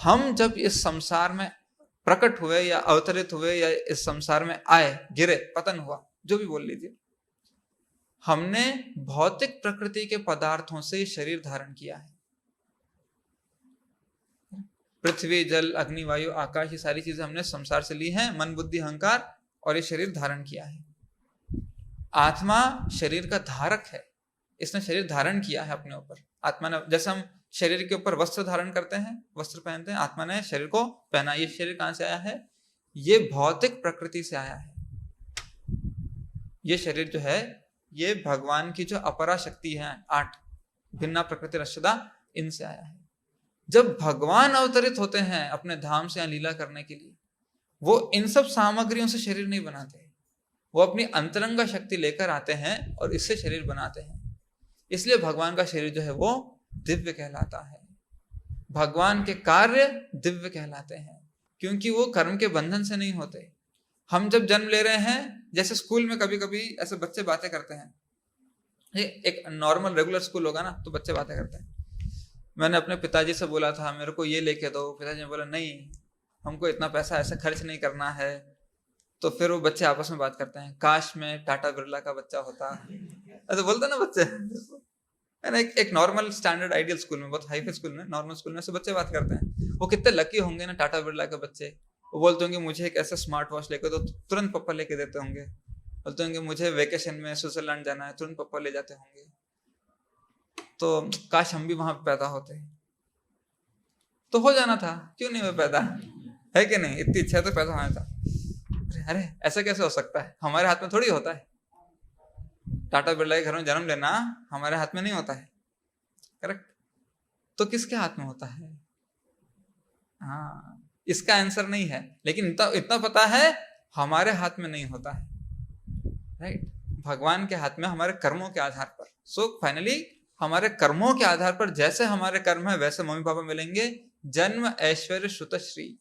हम जब इस संसार में प्रकट हुए या अवतरित हुए या इस संसार में आए, गिरे, पतन हुआ, जो भी बोल लीजिए, हमने भौतिक प्रकृति के पदार्थों से शरीर धारण किया है। पृथ्वी, जल, अग्नि, वायु, आकाश, ये सारी चीजें हमने संसार से ली हैं, मन, बुद्धि, अहंकार, और ये शरीर धारण किया है। आत्मा शरीर का धारक है, इसने शरीर धारण किया है अपने ऊपर। आत्मा ने, जैसे हम शरीर के ऊपर वस्त्र धारण करते हैं, वस्त्र पहनते हैं, आत्मा ने शरीर को पहना। ये शरीर कहां से आया है? ये भौतिक प्रकृति से आया है। ये शरीर जो है, ये भगवान की जो अपरा शक्ति है, 8 भिन्ना प्रकृति रश्यदा, इनसे आया है। जब भगवान अवतरित होते हैं अपने धाम से यहाँ लीला करने के लिए, वो इन सब सामग्रियों से शरीर नहीं बनाते, वो अपनी अंतरंगा शक्ति लेकर आते हैं और इससे शरीर बनाते हैं। इसलिए भगवान का शरीर जो है वो दिव्य कहलाता है। भगवान के कार्य दिव्य कहलाते हैं, क्योंकि वो कर्म के बंधन से नहीं होते। हम जब जन्म ले रहे हैं, जैसे स्कूल में कभी कभी ऐसे बच्चे बातें करते हैं, एक नॉर्मल रेगुलर स्कूल होगा ना, तो बच्चे बातें करते हैं। मैंने अपने पिताजी से बोला था मेरे को ये लेके दो, पिताजी ने बोला नहीं, हमको इतना पैसा ऐसे खर्च नहीं करना है। तो फिर वो बच्चे आपस में बात करते हैं, काश मैं टाटा बिरला का बच्चा होता, ऐसे बोलते ना बच्चे। मैंने एक नॉर्मल स्टैंडर्ड आइडियल स्कूल में, बहुत हाई स्कूल में, नॉर्मल स्कूल में से बच्चे बात करते हैं, वो कितने लकी होंगे ना टाटा बिरला के बच्चे। वो बोलते होंगे मुझे एक ऐसा स्मार्ट वॉच लेकर दो, तो तुरंत पापा लेके देते होंगे। बोलते होंगे मुझे वेकेशन में स्विट्जरलैंड जाना है, तुरंत पापा ले जाते होंगे। तो काश हम भी वहां पैदा होते, तो हो जाना था, क्यों नहीं हुए पैदा, है कि नहीं? इतनी इच्छा तो पैदा होना था। अरे ऐसा कैसे हो सकता है? हमारे हाथ में थोड़ी होता है। टाटा बिरला के घर में जन्म लेना हमारे हाथ में नहीं होता है, करेक्ट? तो किसके हाथ में होता है? हाँ, इसका आंसर नहीं है, लेकिन इतना पता है हमारे हाथ में नहीं होता है, राइट? भगवान के हाथ में, हमारे कर्मों के आधार पर। सो फाइनली हमारे कर्मों के आधार पर, जैसे हमारे कर्म है वैसे मम्मी पापा मिलेंगे। जन्म ऐश्वर्य श्रुतश्री,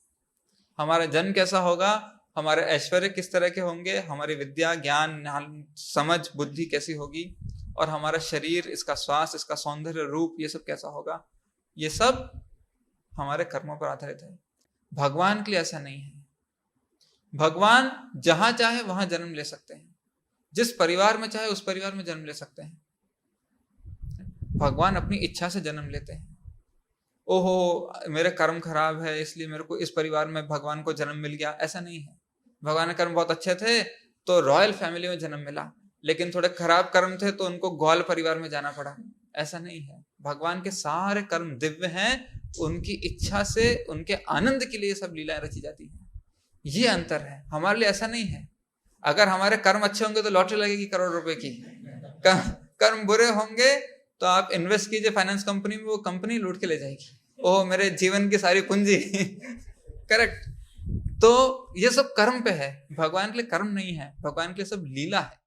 हमारा जन्म कैसा होगा, हमारे ऐश्वर्य किस तरह के होंगे, हमारी विद्या, ज्ञान, समझ, बुद्धि कैसी होगी, और हमारा शरीर, इसका श्वास, इसका सौंदर्य, रूप, ये सब कैसा होगा, ये सब हमारे कर्मों पर आधारित है। भगवान के लिए ऐसा नहीं है। भगवान जहां चाहे वहां जन्म ले सकते हैं, जिस परिवार में चाहे उस परिवार में जन्म ले सकते हैं। भगवान अपनी इच्छा से जन्म लेते हैं। ओहो मेरे कर्म खराब है इसलिए मेरे को इस परिवार में भगवान को जन्म मिल गया, ऐसा नहीं है। भगवान के कर्म बहुत अच्छे थे तो रॉयल फैमिली में जन्म मिला, लेकिन थोड़े खराब कर्म थे तो उनको ग्वाल परिवार में जाना पड़ा, ऐसा नहीं है। भगवान के सारे कर्म दिव्य हैं, उनकी इच्छा से, उनके आनंद के लिए सब लीलाएं रची जाती हैं। ये अंतर है, हमारे लिए ऐसा नहीं है। अगर हमारे कर्म अच्छे होंगे तो लॉटरी लगेगी करोड़ रुपए की, कर्म बुरे होंगे तो आप इन्वेस्ट कीजिए फाइनेंस कंपनी में, वो कंपनी लूट के ले जाएगी, ओह मेरे जीवन की सारी पूंजी। करेक्ट? तो ये सब कर्म पे है, भगवान के लिए कर्म नहीं है, भगवान के लिए सब लीला है।